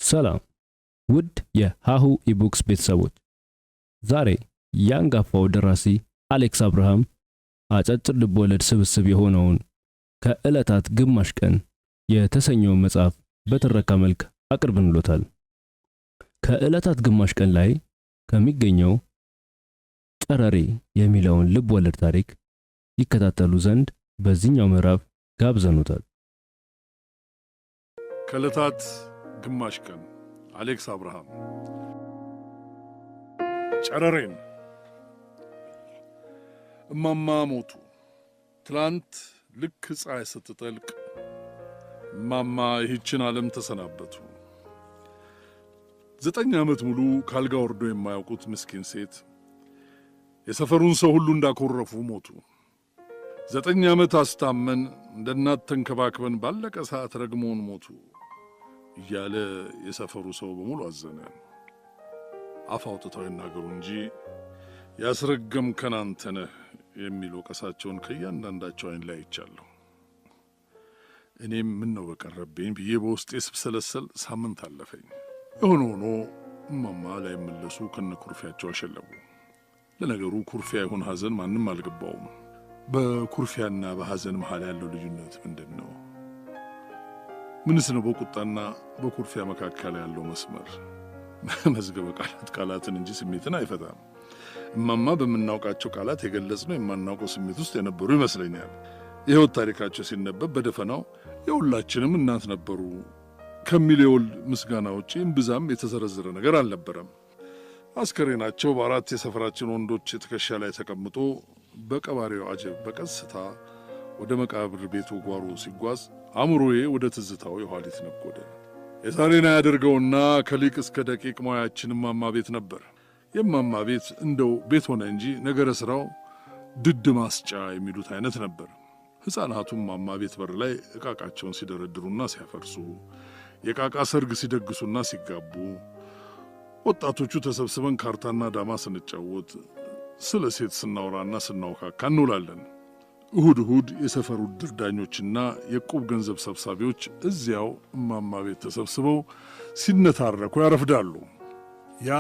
ሰላም ውድ የሃሁ ኢቡክስ ቤተሰቦች፣ ዛሬ ያንጋፋው ደራሲ አሌክስ አብርሃም አጫጭር ልቦለድ ስብስብ የሆነውን ከዕለታት ግማሽ ቀን የተሰኘው መጽሐፍ በትረካ መልክ አቅርበንሎታል። ከዕለታት ግማሽ ቀን ላይ ከሚገኘው ጨረሬ የሚለውን ልቦለድ ታሪክ ይከታተሉ ዘንድ በዚህኛው ምዕራፍ ጋብዘኑታል። ከዕለታት ግማሽ ቀን አሌክስ አብርሃም። ጨረሬን። እማማ ሞቱ። ትላንት ልክ ፀሐይ ስትጠልቅ እማማ ይህችን ዓለም ተሰናበቱ። 9 ዓመት ሙሉ ካልጋ ወርዶ የማያውቁት ምስኪን ሴት የሰፈሩን ሰው ሁሉ እንዳኮረፉ ሞቱ። 9 ዓመት አስታመን እንደ እናት ተንከባክበን ባለቀ ሰዓት ረግሞን ሞቱ እያለ የሰፈሩ ሰው በሙሉ አዘነ። አፍ አውጥተው ይናገሩ እንጂ ያስረገምከን አንተ ነህ የሚል ወቀሳቸውን ከእያንዳንዳቸው ዓይን ላይ አይቻለሁ። እኔም ምን ነው በቀረብኝ ብዬ በውስጤ ስብሰለሰል ሳምንት አለፈኝ። የሆነ ሆኖ እማማ ላይ መለሱ ከነኩርፊያቸው አሸለቡ። ለነገሩ ኩርፊያ ይሁን ሐዘን ማንም አልገባውም። በኩርፊያና በሐዘን መሃል ያለው ልዩነት ምንድን ነው? ምንስ ነው በቁጣና በኩርፊያ መካከል ያለው መስመር? መዝገበ ቃላትን እንጂ ስሜትን አይፈታም። እማማ በምናውቃቸው ቃላት የገለጽነው የማናውቀው ስሜት ውስጥ የነበሩ ይመስለኛል። የሕይወት ታሪካቸው ሲነበብ በደፈናው የሁላችንም እናት ነበሩ ከሚል የወል ምስጋና ውጪ እምብዛም የተዘረዘረ ነገር አልነበረም። አስከሬናቸው በአራት የሰፈራችን ወንዶች ትከሻ ላይ ተቀምጦ በቀባሪው አጀብ በቀስታ ወደ መቃብር ቤቱ ጓሮ ሲጓዝ አእምሮዬ ወደ ትዝታው የኋሊት ነጎደ። የዛሬን ያደርገውና ከሊቅ እስከ ደቂቅ ሙያችን እማማ ቤት ነበር። የእማማ ቤት እንደው ቤት ሆነ እንጂ ነገረ ሥራው ድድ ማስጫ የሚሉት አይነት ነበር። ሕፃናቱም እማማ ቤት በር ላይ ዕቃቃቸውን ሲደረድሩና ሲያፈርሱ፣ የቃቃ ሰርግ ሲደግሱና ሲጋቡ፣ ወጣቶቹ ተሰብስበን ካርታና ዳማ ስንጫወት፣ ስለ ሴት ስናወራና ስናውካካ እንውላለን። እሁድ እሁድ የሰፈሩ ድርዳኞችና የቁብ ገንዘብ ሰብሳቢዎች እዚያው እማማ ቤት ተሰብስበው ሲነታረኩ ያረፍዳሉ። ያ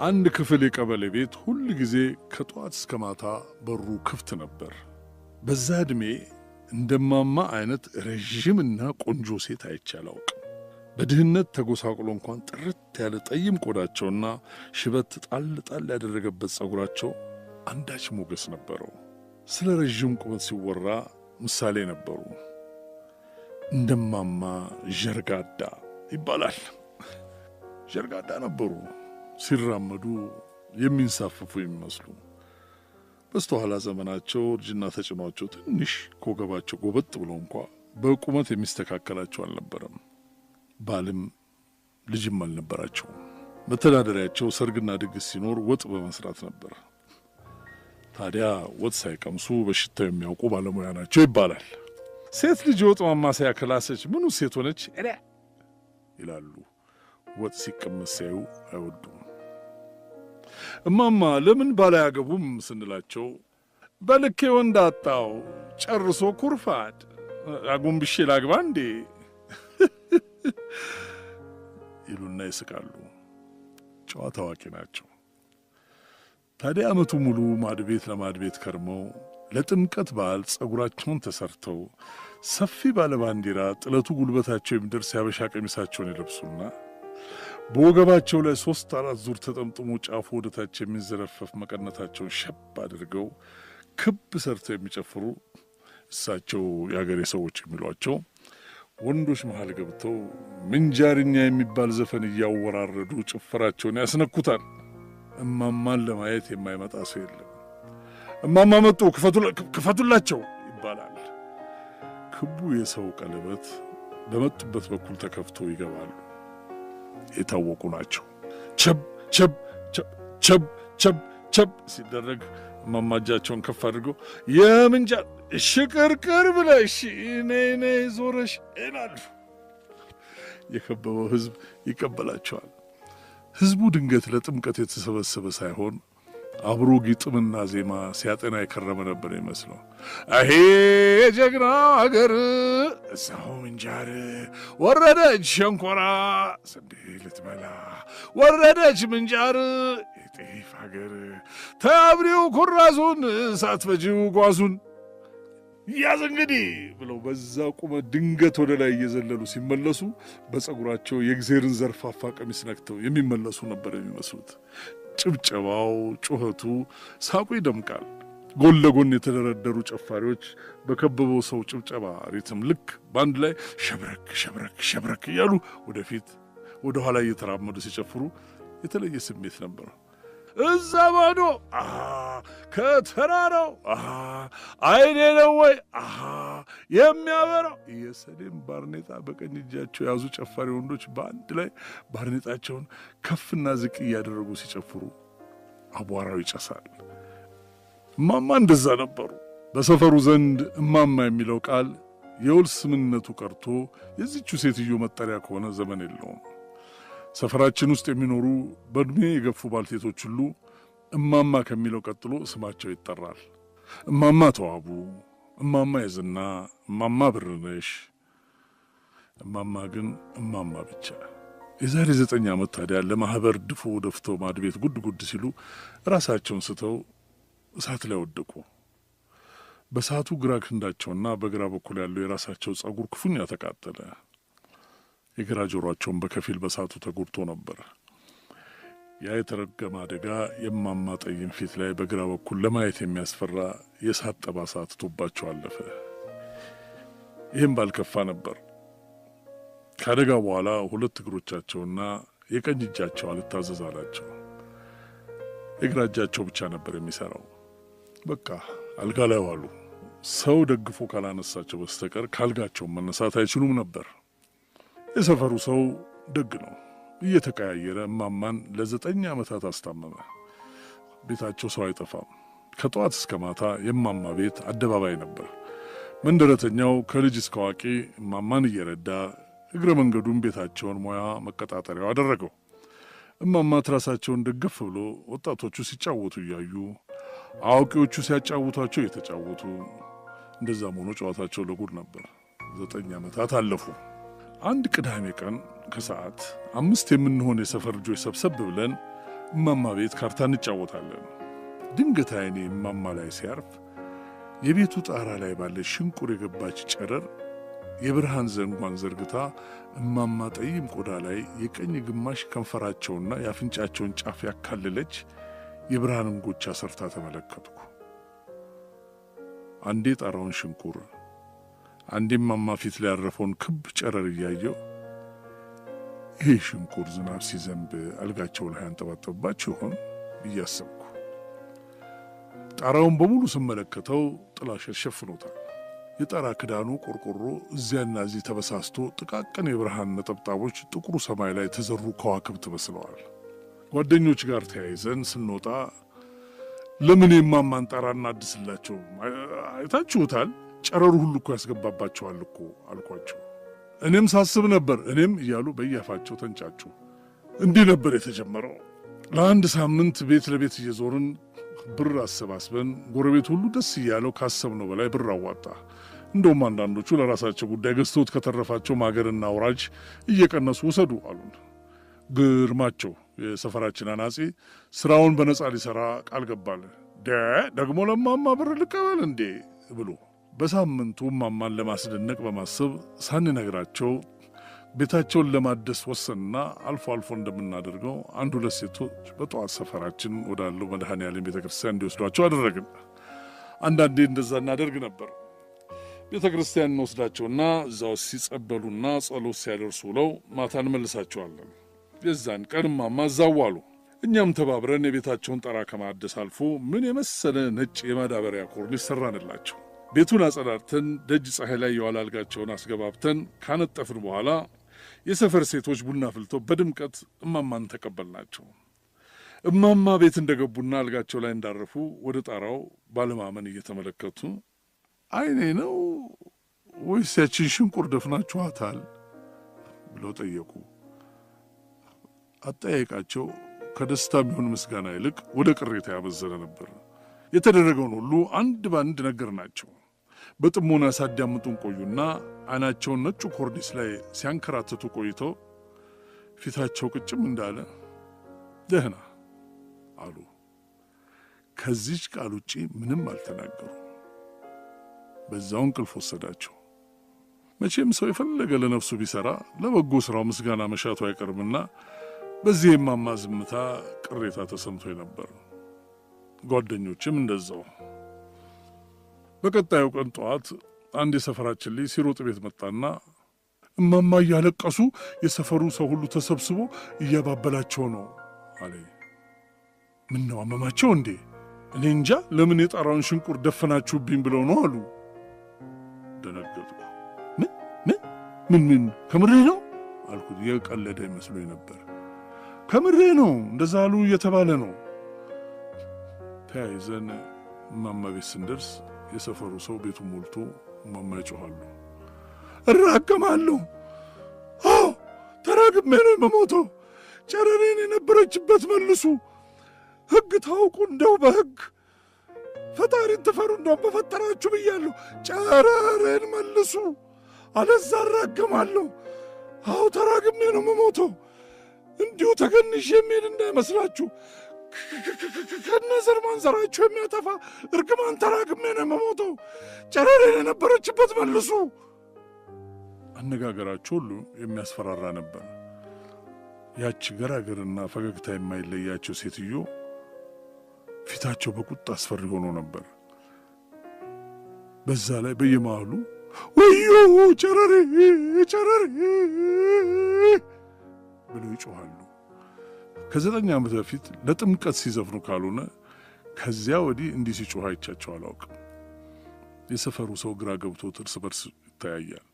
አንድ ክፍል የቀበሌ ቤት ሁል ጊዜ ከጠዋት እስከ ማታ በሩ ክፍት ነበር። በዛ ዕድሜ እንደማማ አይነት ረዥምና ቆንጆ ሴት አይቼ አላውቅም። በድህነት ተጎሳቁሎ እንኳን ጥርት ያለ ጠይም ቆዳቸውና ሽበት ጣል ጣል ያደረገበት ጸጉራቸው አንዳች ሞገስ ነበረው። ስለ ረዥም ቁመት ሲወራ ምሳሌ ነበሩ። እንደማማ ዠርጋዳ ይባላል። ዠርጋዳ ነበሩ። ሲራመዱ የሚንሳፈፉ የሚመስሉ። በስተኋላ ዘመናቸው እርጅና ተጭኗቸው ትንሽ ከወገባቸው ጎበጥ ብለው እንኳ በቁመት የሚስተካከላቸው አልነበረም። ባልም ልጅም አልነበራቸውም። መተዳደሪያቸው ሰርግና ድግስ ሲኖር ወጥ በመስራት ነበር። ታዲያ ወጥ ሳይቀምሱ በሽታው የሚያውቁ ባለሙያ ናቸው ይባላል። ሴት ልጅ ወጥ ማማሰያ ከላሰች ምኑ ሴት ሆነች ይላሉ። ወጥ ሲቀመስ ሲያዩ አይወዱም። እማማ ለምን ባል አያገቡም ስንላቸው በልኬ ወንድ አጣው ጨርሶ ኩርፋድ አጎንብሼ ላግባ እንዴ ይሉና ይስቃሉ። ጨዋ ታዋቂ ናቸው። ታዲያ ዓመቱ ሙሉ ማድቤት ለማድቤት ከርመው ለጥምቀት በዓል ጸጉራቸውን ተሰርተው ሰፊ ባለባንዲራ ጥለቱ ጉልበታቸው የሚደርስ ያበሻ ቀሚሳቸውን ይለብሱና በወገባቸው ላይ 3-4 ዙር ተጠምጥሞ ጫፉ ወደታች የሚዘረፈፍ መቀነታቸውን ሸብ አድርገው ክብ ሰርተው የሚጨፍሩ እሳቸው የአገሬ ሰዎች የሚሏቸው ወንዶች መሃል ገብተው ምንጃርኛ የሚባል ዘፈን እያወራረዱ ጭፈራቸውን ያስነኩታል። እማማን ለማየት የማይመጣ ሰው የለም። እማማ መጡ ክፈቱላቸው ይባላል። ክቡ የሰው ቀለበት በመጡበት በኩል ተከፍቶ ይገባሉ። የታወቁ ናቸው። ቸብ ቸብ ቸብ ቸብ ቸብ ሲደረግ እማማ እጃቸውን ከፍ አድርገው የምንጃር ሽቅርቅር ብለሽ ነይ ዞረሽ ይላሉ። የከበበው ሕዝብ ይቀበላቸዋል። ሕዝቡ ድንገት ለጥምቀት የተሰበሰበ ሳይሆን አብሮ ግጥምና ዜማ ሲያጠና የከረመ ነበር ይመስለው። አሄ ጀግና አገር እዛው ምንጃር ወረደች ሸንኮራ ስንዴ ልትበላ ወረደች ምንጃር የጤፍ አገር ተአብሪው ኩራዙን ሳትፈጂው ጓዙን ያዝ እንግዲህ ብለው በዛ ቁመት ድንገት ወደ ላይ እየዘለሉ ሲመለሱ በፀጉራቸው የእግዜርን ዘርፋፋ ቀሚስ ነክተው የሚመለሱ ነበር የሚመስሉት። ጭብጨባው፣ ጩኸቱ፣ ሳቁ ይደምቃል። ጎን ለጎን የተደረደሩ ጨፋሪዎች በከበበው ሰው ጭብጨባ ሪትም ልክ በአንድ ላይ ሸብረክ ሸብረክ ሸብረክ እያሉ ወደፊት ወደ ኋላ እየተራመዱ ሲጨፍሩ የተለየ ስሜት ነበር። እዛ ማዶ ከተራራው አይኔ ነው ወይ የሚያበራው የሰሌም ባርኔጣ በቀኝ እጃቸው የያዙ ጨፋሪ ወንዶች በአንድ ላይ ባርኔጣቸውን ከፍና ዝቅ እያደረጉ ሲጨፍሩ አቧራው ይጨሳል። እማማ እንደዛ ነበሩ። በሰፈሩ ዘንድ እማማ የሚለው ቃል የውል ስምነቱ ቀርቶ የዚቹ ሴትዮ መጠሪያ ከሆነ ዘመን የለውም። ሰፈራችን ውስጥ የሚኖሩ በእድሜ የገፉ ባልቴቶች ሁሉ እማማ ከሚለው ቀጥሎ ስማቸው ይጠራል። እማማ ተዋቡ፣ እማማ የዝና፣ እማማ ብርነሽ። እማማ ግን እማማ ብቻ። የዛሬ 9 ዓመት ታዲያ ለማህበር ድፎ ደፍተው ማድ ቤት ጉድ ጉድ ሲሉ ራሳቸውን ስተው እሳት ላይ ወደቁ። በእሳቱ ግራ ክንዳቸውና በግራ በኩል ያለው የራሳቸው ጸጉር ክፉኛ ተቃጠለ። የግራ ጆሮአቸውን በከፊል በሳቱ ተጎድቶ ነበር። ያ የተረገመ አደጋ የማማ ጠይም ፊት ላይ በግራ በኩል ለማየት የሚያስፈራ የእሳት ጠባሳ ትቶባቸው አለፈ። ይህም ባልከፋ ነበር። ከአደጋው በኋላ 2 እግሮቻቸውና የቀኝ እጃቸው አልታዘዝ አላቸው። የግራ እጃቸው ብቻ ነበር የሚሰራው። በቃ አልጋ ላይ ዋሉ። ሰው ደግፎ ካላነሳቸው በስተቀር ካልጋቸው መነሳት አይችሉም ነበር። የሰፈሩ ሰው ደግ ነው። እየተቀያየረ እማማን ለ9 ዓመታት አስታመመ። ቤታቸው ሰው አይጠፋም። ከጠዋት እስከ ማታ የእማማ ቤት አደባባይ ነበር። መንደረተኛው ከልጅ እስከ አዋቂ እማማን እየረዳ እግረ መንገዱን ቤታቸውን ሙያ መቀጣጠሪያው አደረገው። እማማ ትራሳቸውን ደገፍ ብሎ ወጣቶቹ ሲጫወቱ እያዩ አዋቂዎቹ ሲያጫውቷቸው እየተጫወቱ፣ እንደዛም ሆኖ ጨዋታቸው ለጉድ ነበር። 9 ዓመታት አለፉ። አንድ ቅዳሜ ቀን ከሰዓት 5 የምንሆን የሰፈር ልጆች ሰብሰብ ብለን እማማ ቤት ካርታ እንጫወታለን። ድንገት ዓይኔ እማማ ላይ ሲያርፍ የቤቱ ጣራ ላይ ባለ ሽንቁር የገባች ጨረር የብርሃን ዘንጓን ዘርግታ እማማ ጠይም ቆዳ ላይ የቀኝ ግማሽ ከንፈራቸውና የአፍንጫቸውን ጫፍ ያካለለች የብርሃን እንጎቻ ሰርታ ተመለከትኩ። አንዴ ጣራውን ሽንቁር፣ አንዴ እማማ ፊት ላይ ያረፈውን ክብ ጨረር እያየው ይሄ ሽንቁር ዝናብ ሲዘንብ አልጋቸው ላይ አንጠባጠባቸው ይሆን እያሰብኩ ጣራውን በሙሉ ስመለከተው ጥላሸት ሸፍኖታል። የጣራ ክዳኑ ቆርቆሮ እዚያና እዚህ ተበሳስቶ ጥቃቅን የብርሃን ነጠብጣቦች ጥቁሩ ሰማይ ላይ ተዘሩ ከዋክብት መስለዋል። ጓደኞች ጋር ተያይዘን ስንወጣ ለምን የማማን ጣራ እናድስላቸው? አይታችሁታል? ጨረሩ ሁሉ እኮ ያስገባባቸዋል እኮ አልኳቸው። እኔም ሳስብ ነበር እኔም እያሉ በያፋቸው ተንጫጩ። እንዲህ ነበር የተጀመረው። ለአንድ ሳምንት ቤት ለቤት እየዞርን ብር አሰባስበን ጎረቤት ሁሉ ደስ እያለው ካሰብነው በላይ ብር አዋጣ። እንደውም አንዳንዶቹ ለራሳቸው ጉዳይ ገዝተውት ከተረፋቸው ማገርና አውራጅ እየቀነሱ ውሰዱ አሉን። ግርማቸው የሰፈራችን አናጺ ስራውን በነጻ ሊሰራ ቃል ገባል። ደግሞ ለማማ ብር ልቀበል እንዴ ብሎ በሳምንቱ ማማን ለማስደነቅ በማሰብ ሳንነግራቸው ቤታቸውን ለማደስ ወሰንና አልፎ አልፎ እንደምናደርገው 1-2 ሴቶች በጠዋት ሰፈራችን ወዳለው መድኃኔዓለም ቤተክርስቲያን እንዲወስዷቸው አደረግን። አንዳንዴ እንደዛ እናደርግ ነበር። ቤተክርስቲያን እንወስዳቸውና እዛው ሲጸበሉና ጸሎት ሲያደርሱ ውለው ማታ እንመልሳቸዋለን። የዛን ቀን ማማ እዛው ዋሉ። እኛም ተባብረን የቤታቸውን ጣራ ከማደስ አልፎ ምን የመሰለ ነጭ የማዳበሪያ ኮርኒስ ሰራንላቸው። ቤቱን አጸዳድተን ደጅ ፀሐይ ላይ የዋለ አልጋቸውን አስገባብተን ካነጠፍን በኋላ የሰፈር ሴቶች ቡና ፍልተው በድምቀት እማማን ተቀበልናቸው። እማማ ቤት እንደገቡና አልጋቸው ላይ እንዳረፉ ወደ ጣራው ባለማመን እየተመለከቱ አይኔ ነው ወይስ ያችን ሽንቁር ደፍናችኋታል ብለው ጠየቁ። አጠያየቃቸው ከደስታም ይሁን ምስጋና ይልቅ ወደ ቅሬታ ያመዘነ ነበር። የተደረገውን ሁሉ አንድ ባንድ ነገርናቸው። በጥሞና ሳዳምጡን ቆዩና አይናቸውን ነጩ ኮርኒስ ላይ ሲያንከራትቱ ቆይተው ፊታቸው ቅጭም እንዳለ ደህና አሉ። ከዚች ቃል ውጪ ምንም አልተናገሩ። በዛው እንቅልፍ ወሰዳቸው። መቼም ሰው የፈለገ ለነፍሱ ቢሰራ ለበጎ ስራው ምስጋና መሻቱ አይቀርምና በዚህ የማማ ዝምታ ቅሬታ ተሰምቶ ነበር። ጓደኞችም እንደዛው። በቀጣዩ ቀን ጠዋት አንድ የሰፈራችን ልጅ ሲሮጥ ቤት መጣና እማማ እያለቀሱ የሰፈሩ ሰው ሁሉ ተሰብስቦ እያባበላቸው ነው አለ። ምን ነው አመማቸው እንዴ? እኔ እንጃ ለምን የጣራውን ሽንቁር ደፈናችሁብኝ ብለው ነው አሉ። ደነገጥኩ። ምን ከምሬ ነው አልኩት። የቀለደ መስሎኝ ነበር። ከምሬ ነው እንደዛ አሉ እየተባለ ነው። ተያይዘን እማማ ቤት ስንደርስ የሰፈሩ ሰው ቤቱ ሞልቶ እማማ ይጮኻሉ። እራገማለሁ። አዎ ተራግሜ ነው የምሞተው። ጨረሬን የነበረችበት መልሱ። ሕግ ታውቁ እንደው በሕግ ፈጣሪን ትፈሩ እንደው በፈጠራችሁ ብያለሁ። ጨረሬን መልሱ አለዛ እራገማለሁ። አዎ ተራግሜ ነው የምሞተው። እንዲሁ ተገንሽ የሚል እንዳይመስላችሁ። ከነዘር ማንዘራችሁ የሚያጠፋ እርግማን ተራግሜ ነው የምሞተው። ጨረሬን የነበረችበት መልሱ። አነጋገራቸው ሁሉ የሚያስፈራራ ነበር። ያቺ ገራገርና ፈገግታ የማይለያቸው ሴትዮ ፊታቸው በቁጣ አስፈሪ ሆኖ ነበር። በዛ ላይ በየመሃሉ ወዮ ጨረሬ ብለው ይጮኻሉ። ከ9 ዓመት በፊት ለጥምቀት ሲዘፍኑ ካልሆነ ከዚያ ወዲህ እንዲህ ሲጮህ አይቻቸው አላውቅም። የሰፈሩ ሰው ግራ ገብቶት እርስ በርስ ይተያያል።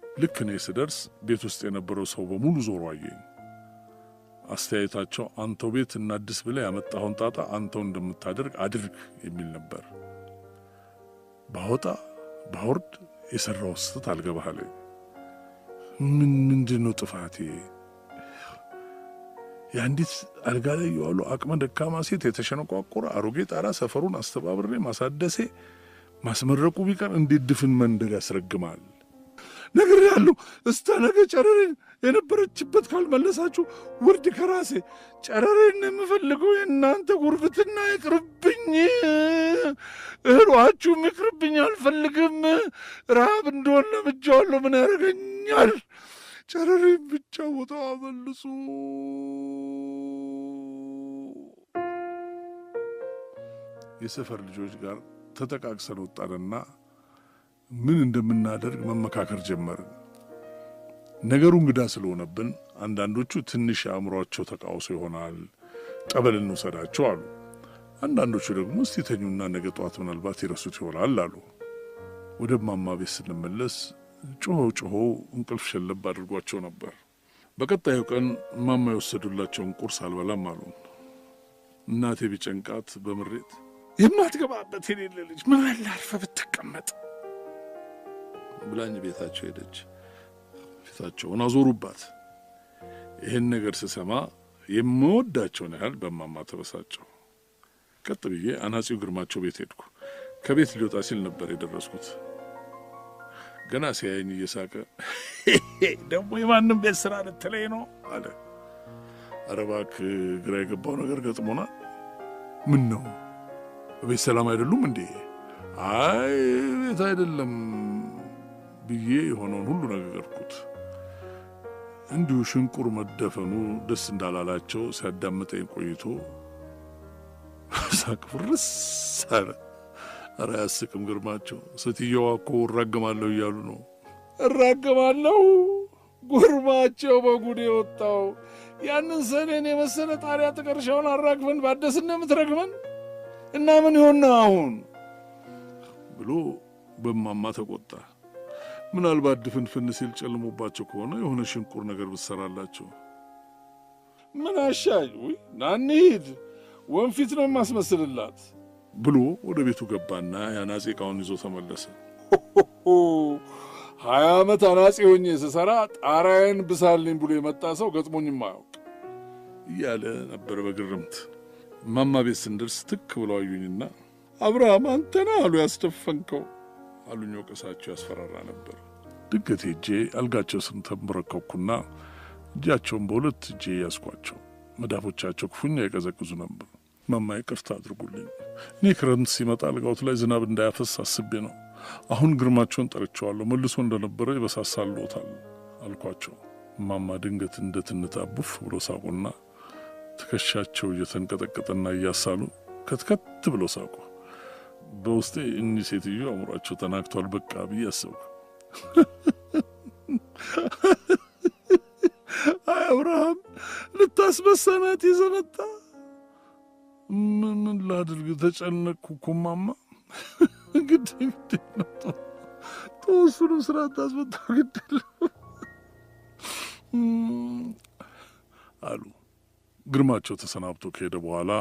ልክ እኔ ስደርስ ቤት ውስጥ የነበረው ሰው በሙሉ ዞሮ አየኝ። አስተያየታቸው አንተው ቤት እናድስ ብለህ ያመጣኸውን ጣጣ አንተው እንደምታደርግ አድርግ የሚል ነበር። ባወጣ ባወርድ የሠራው ስህተት አልገባህልኝ። ምንድን ነው ጥፋቴ? የአንዲት አልጋ ላይ የዋሉ አቅመ ደካማ ሴት የተሸነቋቆረ አሮጌ ጣራ ሰፈሩን አስተባብሬ ማሳደሴ ማስመረቁ ቢቀር እንዴት ድፍን መንደር ያስረግማል? ነገር ያለው እስተ ነገ ጨረሬን የነበረችበት ካልመለሳችሁ ውርድ ከራሴ። ጨረሬን የምፈልገው የእናንተ ጉርብትና ይቅርብኝ፣ እህሏችሁም ይቅርብኝ። አልፈልግም። ረሃብ እንደሆነ ለምጃዋለሁ። ምን ያደርገኛል? ጨረሬን ብቻ ቦታ መልሱ። የሰፈር ልጆች ጋር ተጠቃቅሰን ወጣንና ምን እንደምናደርግ መመካከር ጀመርን። ነገሩ እንግዳ ስለሆነብን አንዳንዶቹ ትንሽ አእምሯቸው ተቃውሶ ይሆናል ጠበል እንውሰዳቸው አሉ። አንዳንዶቹ ደግሞ እስቲ ተኙና ነገ ጠዋት ምናልባት ይረሱት ይሆናል አሉ። ወደ እማማ ቤት ስንመለስ ጮሆ እንቅልፍ ሸለብ አድርጓቸው ነበር። በቀጣዩ ቀን እማማ የወሰዱላቸውን ቁርስ አልበላም አሉ። እናቴ ቢጨንቃት በምሬት የማትገባበት የሌለ ልጅ ምን አለ አርፈህ ብትቀመጥ ብላኝ ቤታቸው ሄደች። ፊታቸውን አዞሩባት። ይህን ነገር ስሰማ የምወዳቸውን ያህል በእማማ ተበሳጨው። ቀጥ ብዬ አናጺው ግርማቸው ቤት ሄድኩ። ከቤት ሊወጣ ሲል ነበር የደረስኩት። ገና ሲያየኝ እየሳቀ ደግሞ የማንም ቤት ስራ ልትለኝ ነው አለ። ኧረ እባክህ ግራ የገባው ነገር ገጥሞናል። ምን ነው ቤት ሰላም አይደሉም እንዴ? አይ ቤት አይደለም ብዬ የሆነውን ሁሉ ነገርኩት። እንዲሁ ሽንቁር መደፈኑ ደስ እንዳላላቸው ሲያዳምጠኝ ቆይቶ ሳቅ ፍርስ አለ። ኧረ አያስቅም ግርማቸው። ሴትየዋ እኮ እራገማለሁ እያሉ ነው። እራገማለሁ? ጉርማቸው በጉድ የወጣው ያንን ሰኔን የመሰለ ጣሪያ ጥቀርሻውን አራግፈን ባደስና የምትረግመን እና ምን ይሆን አሁን ብሎ በእማማ ተቆጣ። ምናልባት ድፍንፍን ሲል ጨልሞባቸው ከሆነ የሆነ ሽንቁር ነገር ብትሰራላቸው። ምን አሻኝ? ውይ ና እንሂድ፣ ወንፊት ነው የማስመስልላት ብሎ ወደ ቤቱ ገባና የአናጺ ዕቃውን ይዞ ተመለሰ። 20 ዓመት አናጺ ሆኜ ስሰራ ጣራዬን ብሳልኝ ብሎ የመጣ ሰው ገጥሞኝም አያውቅ። እያለ ነበር በግርምት። እማማ ቤት ስንደርስ ትክ ብለው አዩኝና አብርሃም አንተ ነህ አሉ ያስደፈንከው አሉኝ። ወቀሳቸው ያስፈራራ ነበር። ድንገት ሄጄ አልጋቸው ስር ተንበረከኩና እጃቸውን በሁለት እጄ ያስኳቸው። መዳፎቻቸው ክፉኛ ይቀዘቅዙ ነበር። እማማ ይቅርታ አድርጉልኝ፣ እኔ ክረምት ሲመጣ አልጋውት ላይ ዝናብ እንዳያፈስ አስቤ ነው። አሁን ግርማቸውን ጠርቸዋለሁ፣ መልሶ እንደነበረ ይበሳሳልዎታል አልኳቸው። እማማ ድንገት እንደ ትንታ ቡፍ ብሎ ሳቁና ትከሻቸው እየተንቀጠቀጠና እያሳሉ ከትከት ብሎ ሳቁ። በውስጤ እኚህ ሴትዮ አእምሯቸው ተናግቷል በቃ ብዬ አሰብኩ። አይ አብርሃም ልታስበሳናት ይዘመጣ። ምን ላድርግ ተጨነቅኩ እኮ እማማ። እንግዲህ ነው ተወሱኑ ስራ ታስመጣ ግድል አሉ። ግርማቸው ተሰናብቶ ከሄደ በኋላ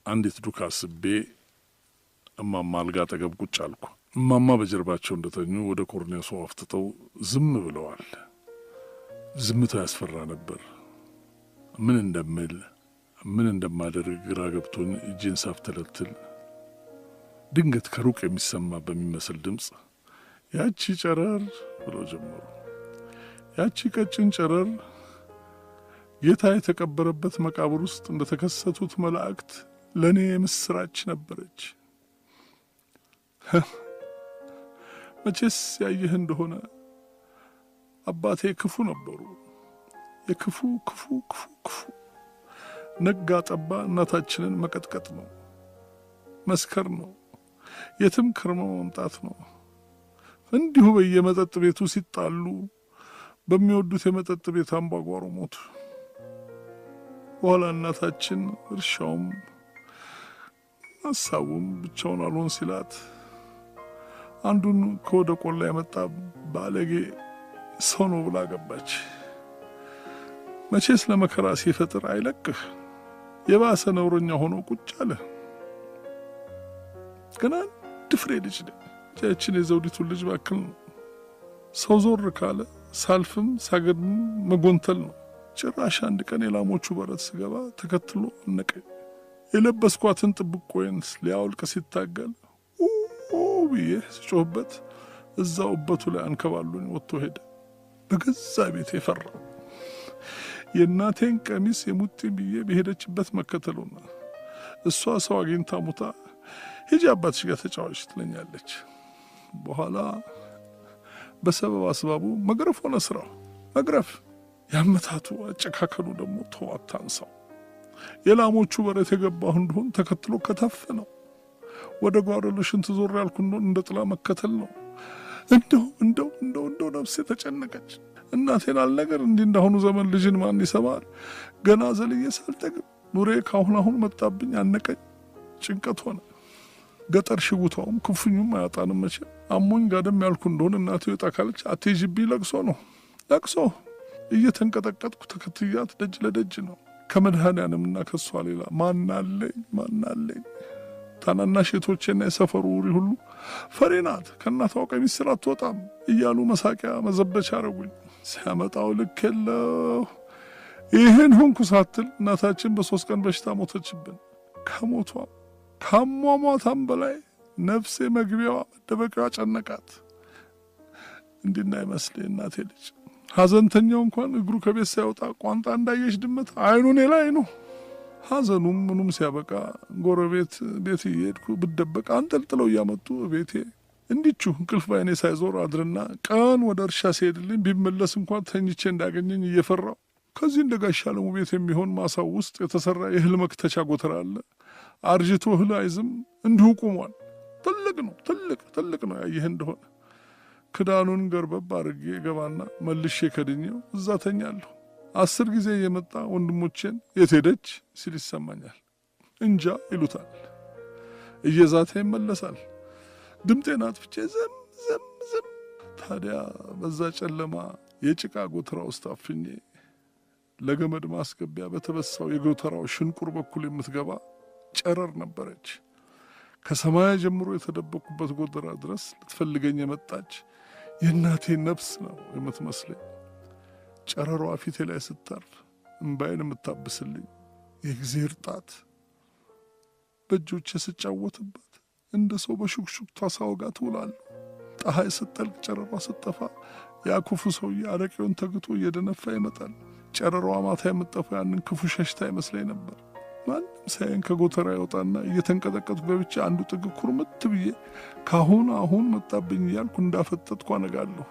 አንዲት ዱካ አስቤ እማማ አልጋ አጠገብ ቁጭ አልኩ። እማማ በጀርባቸው እንደተኙ ወደ ኮርኔሱ አፍትተው ዝም ብለዋል። ዝምታው ያስፈራ ነበር። ምን እንደምል ምን እንደማደርግ ግራ ገብቶኝ እጄን ሳፍተለትል ድንገት ከሩቅ የሚሰማ በሚመስል ድምፅ ያቺ ጨረር ብለው ጀመሩ። ያቺ ቀጭን ጨረር ጌታ የተቀበረበት መቃብር ውስጥ እንደተከሰቱት መላእክት ለእኔ የምስራች ነበረች። መቼስ ያየህ እንደሆነ አባቴ ክፉ ነበሩ። የክፉ ክፉ ክፉ ክፉ ነጋ ጠባ እናታችንን መቀጥቀጥ ነው፣ መስከር ነው፣ የትም ከርሞ መምጣት ነው። እንዲሁ በየመጠጥ ቤቱ ሲጣሉ በሚወዱት የመጠጥ ቤት አምባጓሮ ሞቱ። በኋላ እናታችን እርሻውም ሀሳቡም ብቻውን አልሆን ሲላት አንዱን ከወደ ቆላ የመጣ ባለጌ ሰው ነው ብላ ገባች። መቼስ ለመከራ ሲፈጥር አይለቅህ። የባሰ ነውረኛ ሆኖ ቁጭ አለ። ገና አንድ ፍሬ ልጅ ያችን የዘውዲቱን ልጅ ባክል ነው። ሰው ዞር ካለ ሳልፍም ሳገድም መጎንተል ነው። ጭራሽ አንድ ቀን የላሞቹ በረት ስገባ ተከትሎ አነቀኝ። የለበስኳትን ጥብቆዬን ሊያወልቅ ሲታገል ብዬ ስጮህበት እዛው እበቱ ላይ አንከባሉኝ ወጥቶ ሄደ። በገዛ ቤት የፈራው የእናቴን ቀሚስ የሙጥኝ ብዬ በሄደችበት መከተሉና እሷ ሰው አግኝታ ሙታ ሂጂ አባትሽ ጋር ተጫዋች ትለኛለች። በኋላ በሰበብ አስባቡ መግረፍ ሆነ ስራው። መግረፍ ያመታቱ አጨካከሉ ደግሞ ተዋታንሳው። የላሞቹ በረት የገባሁ እንደሆን ተከትሎ ከተፍ ነው። ወደ ጓሮ ለሽንት ዞር ያልኩ እንደሆን እንደ ጥላ መከተል ነው። እንደው ነፍሴ ተጨነቀች። እናቴን አልነገር እንዲህ እንዳሁኑ ዘመን ልጅን ማን ይሰማል? ገና ዘልዬ ሳልጠግብ ኑሬ ካሁን መጣብኝ፣ አነቀኝ፣ ጭንቀት ሆነ። ገጠር ሽጉታውም ክፉኙም አያጣንም መቼ። አሞኝ ጋደም ያልኩ እንደሆን እናቴ ወጣ ካለች አትይዥብኝ ለቅሶ ነው። ለቅሶ እየተንቀጠቀጥኩ ተከትያት ደጅ ለደጅ ነው። ከመድኃኔዓለምና ከሷ ሌላ ማናለኝ? ታናናሽ እህቶቼና የሰፈሩ ውሪ ሁሉ ፈሬ ናት፣ ከእናቷ ቀሚስ ስር አትወጣም እያሉ መሳቂያ መዘበቻ አረጉኝ። ሲያመጣው ልክ የለው። ይህን ሆንኩ ሳትል እናታችን በ3 ቀን በሽታ ሞተችብን። ከሟሟታም በላይ ነፍሴ መግቢያዋ መደበቂያዋ ጨነቃት። እንዲና ይመስል እናቴ ልጅ ሐዘንተኛው እንኳን እግሩ ከቤት ሳይወጣ ቋንጣ እንዳየሽ ድመት አይኑ እኔ ላይ ነው። ሐዘኑም ምኑም ሲያበቃ ጎረቤት ቤት እየሄድኩ ብደበቅ አንጠልጥለው እያመጡ ቤቴ እንዲቹ እንቅልፍ ባይኔ ሳይዞር አድርና ቀን ወደ እርሻ ሲሄድልኝ ቢመለስ እንኳን ተኝቼ እንዳገኘኝ እየፈራው ከዚህ እንደ ጋሻ ለሙ ቤት የሚሆን ማሳው ውስጥ የተሰራ የእህል መክተቻ ጎተራ አለ። አርጅቶ እህል አይዝም፣ እንዲሁ ቁሟል። ትልቅ ነው። ያየህ እንደሆነ ክዳኑን ገርበብ አድርጌ ገባና መልሼ ከድኜው እዛ ተኛለሁ። 10 ጊዜ እየመጣ ወንድሞቼን የት ሄደች ሲል ይሰማኛል። እንጃ ይሉታል። እየዛተ ይመለሳል። ድምጤን አጥፍቼ ዝም። ታዲያ በዛ ጨለማ የጭቃ ጎተራ ውስጥ አፍኜ ለገመድ ማስገቢያ በተበሳው የጎተራው ሽንቁር በኩል የምትገባ ጨረር ነበረች። ከሰማያ ጀምሮ የተደበቁበት ጎተራ ድረስ ልትፈልገኝ የመጣች የእናቴ ነፍስ ነው የምትመስለኝ። ጨረሯ ፊቴ ላይ ስታርፍ እምባዬን የምታብስልኝ የእግዚአብሔር ጣት በእጆቼ ስጫወትበት እንደ ሰው በሹክሹክታ ሳወጋ ትውላለሁ። ፀሐይ ስትጠልቅ ጨረሯ ስትጠፋ ያ ክፉ ሰውዬ አረቄውን ተግቶ እየደነፋ ይመጣል። ጨረሯ ማታ የምትጠፋው ያንን ክፉ ሸሽታ ይመስለኝ ነበር። ማንም ሳይን ከጎተራ ይወጣና እየተንቀጠቀጥኩ ገብቼ አንዱ ጥግ ኩርምት ብዬ ካሁን አሁን መጣብኝ እያልኩ እንዳፈጠጥኩ አነጋለሁ።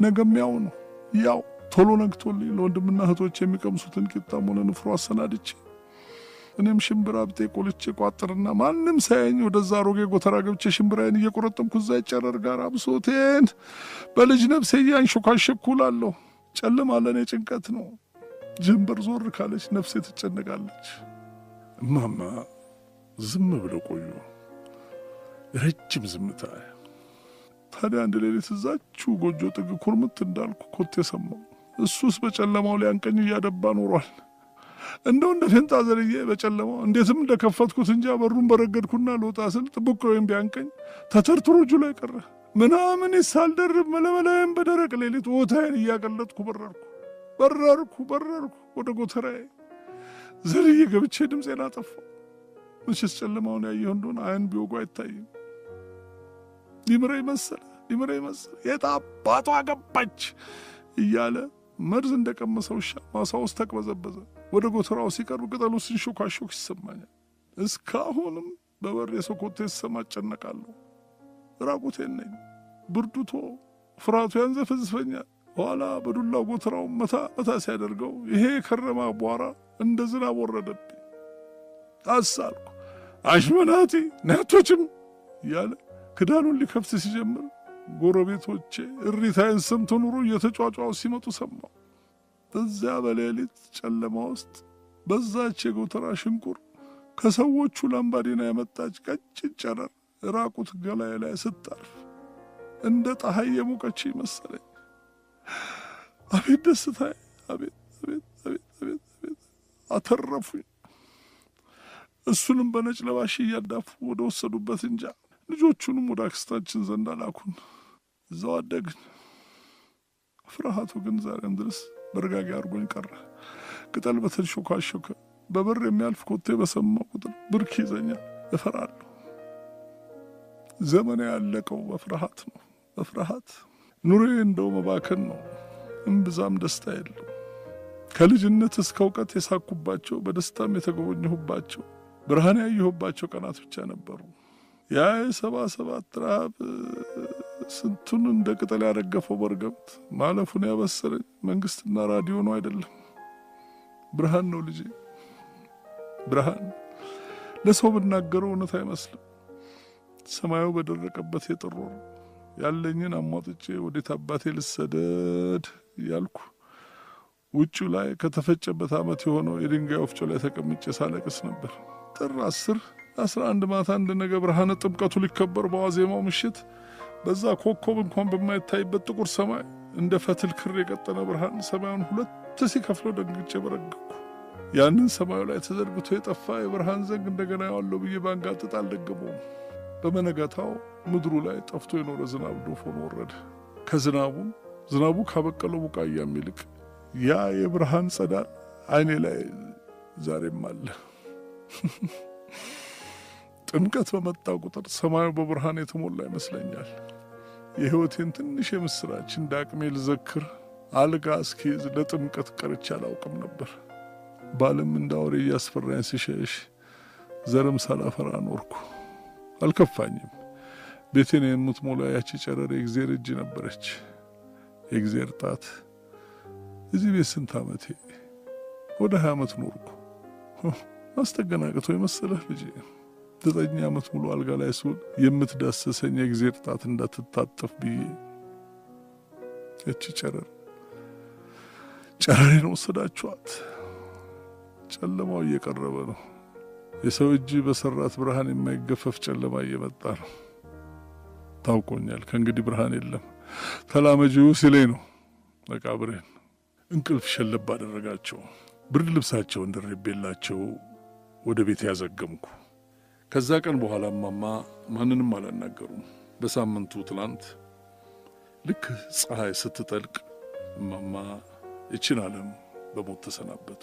ነገም ያው ነው። ያው ቶሎ ነግቶልኝ ለወንድምና እህቶች የሚቀምሱትን ቂጣም ሆነ ንፍሮ አሰናድቼ እኔም ሽምብራ ብጤ ቆልቼ ቋጥርና ማንም ሳይኝ ወደዛ አሮጌ ጎተራ ገብቼ ሽምብራዬን እየቆረጠምኩ እዛ ጨረር ጋር አብሶቴን በልጅ ነፍሴ እያንሾካሸኩ እላለሁ። ጨለማ ለኔ ጭንቀት ነው። ጀንበር ዞር ካለች ነፍሴ ትጨነቃለች። እማማ ዝም ብለው ቆዩ። ረጅም ዝምታ። ታዲያ አንድ ሌሊት እዛችሁ ጎጆ ጥግ ኩርምት እንዳልኩ ኮቴ ሰማሁ። እሱስ በጨለማው ሊያንቀኝ እያደባ ኖሯል። እንደው እንደ ፌንጣ ዘልዬ በጨለማው እንዴትም እንደከፈትኩት እንጃ በሩን በረገድኩና ልወጣ ስል ጥብቅ ወይም ቢያንቀኝ ተተርትሮ እጁ ላይ ቀረ። ምናምን ሳልደርብ መለመላዬን በደረቅ ሌሊት ወታዬን እያቀለጥኩ በረርኩ ወደ ጎተራዬ ዘልዬ ገብቼ ድምፄን አጠፋሁ። ምሽት ጨለማውን ያየሁ እንደሆነ አይን ቢወጉ አይታይም። ሊምረኝ መሰለ የታባቷ ገባች እያለ መርዝ እንደቀመሰ ውሻ ማሳ ውስጥ ተቅበዘበዘ። ወደ ጎተራው ሲቀርብ ቅጠሉ ሲንሾካሾክ ይሰማኛል። እስካሁንም በበር የሰው ኮቴ ስሰማ እጨነቃለሁ። ራቁቴን ነኝ። ብርዱቶ ፍርሃቱ ያንዘፈዝፈኛል። ኋላ በዱላው ጎተራው መታ ሲያደርገው ይሄ የከረማ አቧራ እንደ ዝናብ ወረደብኝ። አሳልኩ። አሽመናቲ ናቶችም እያለ ክዳኑን ሊከፍት ሲጀምር ጎረቤቶቼ እሪታዬን ሰምተው ኑሮ እየተጫጫው ሲመጡ ሰማሁ። በዚያ በሌሊት ጨለማ ውስጥ በዛች የጎተራ ሽንቁር ከሰዎቹ ላምባዲና የመጣች ቀጭን ጨረር ራቁት ገላዬ ላይ ስታርፍ እንደ ፀሐይ የሞቀች መሰለኝ። አቤት ደስታዬ! አቤት አተረፉኝ። እሱንም በነጭ ለባሽ እያዳፉ ወደ ወሰዱበት እንጃ። ልጆቹንም ወደ አክስታችን ዘንድ አላኩን። እዛው አደግን። ፍርሃቱ ግን ዛሬም ድረስ በርጋጊ አድርጎኝ ቀረ። ቅጠል በተንሾካሾከ በበር የሚያልፍ ኮቴ በሰማሁ ቁጥር ብርክ ይዘኛል፣ እፈራለሁ። ዘመኔ ያለቀው በፍርሃት ነው። በፍርሃት ኑሮዬ እንደው መባከን ነው። እምብዛም ደስታ የለው። ከልጅነት እስከ እውቀት የሳኩባቸው በደስታም የተጎበኘሁባቸው ብርሃን ያየሁባቸው ቀናት ብቻ ነበሩ። ያ የ77 ረሃብ ስንቱን እንደ ቅጠል ያረገፈው በርገምት ማለፉን ያበሰረኝ መንግስትና ራዲዮ ነው አይደለም፣ ብርሃን ነው ልጄ፣ ብርሃን። ለሰው ብናገረው እውነት አይመስልም። ሰማዩ በደረቀበት የጥር ወር ያለኝን አሟጥጬ ወዴት አባቴ ልሰደድ ያልኩ ውጪው ላይ ከተፈጨበት ዓመት የሆነው የድንጋይ ወፍጮ ላይ ተቀምጬ ሳለቅስ ነበር። ጥር 10-11 ማታ እንደነገ ብርሃነ ጥምቀቱ ሊከበር በዋዜማው ምሽት በዛ ኮከብ እንኳን በማይታይበት ጥቁር ሰማይ እንደ ፈትል ክር የቀጠነ ብርሃን ሰማዩን ሁለት ሲከፍለው ደንግጬ በረገኩ። ያንን ሰማዩ ላይ ተዘርግቶ የጠፋ የብርሃን ዘንግ እንደገና ያለው ብዬ ባንጋጥጥ አልደገመውም። በመነጋታው ምድሩ ላይ ጠፍቶ የኖረ ዝናብ ዶፎን ወረደ። ዝናቡ ካበቀለው ቡቃያ ይልቅ ያ የብርሃን ጸዳል አይኔ ላይ ዛሬም አለ። ጥምቀት በመጣ ቁጥር ሰማዩ በብርሃን የተሞላ ይመስለኛል። የህይወቴን ትንሽ የምስራች እንደ አቅሜ ልዘክር አልጋ እስኪይዝ ለጥምቀት ቀርቼ አላውቅም ነበር። ባለም እንዳወሬ እያስፈራኝ ሲሸሽ ዘርም ሳላፈራ ኖርኩ። አልከፋኝም። ቤቴን የምትሞላ ያቺ ጨረር የእግዚአብሔር እጅ ነበረች፣ የእግዚአብሔር ጣት። እዚህ ቤት ስንት ዓመቴ? ወደ 20 ዓመት ኖርኩ። ማስተገናቀቶ የመሰለህ ልጄ 9 ዓመት ሙሉ አልጋ ላይ ስውል የምትዳሰሰኝ የእግዚአብሔር ጣት እንዳትታጠፍ ብዬ እቺ ጨረሬን ወሰዳችኋት። ጨለማው እየቀረበ ነው። የሰው እጅ በሰራት ብርሃን የማይገፈፍ ጨለማ እየመጣ ነው። ታውቆኛል። ከእንግዲህ ብርሃን የለም። ተላመጂው ሲለኝ ነው መቃብሬን እንቅልፍ ሸለብ አደረጋቸው። ብርድ ልብሳቸውን ደርቤላቸው ወደ ቤት ያዘገምኩ። ከዛ ቀን በኋላ ማማ ማንንም አላናገሩም። በሳምንቱ ትላንት ልክ ፀሐይ ስትጠልቅ ማማ እችን ዓለም በሞት ተሰናበቱ።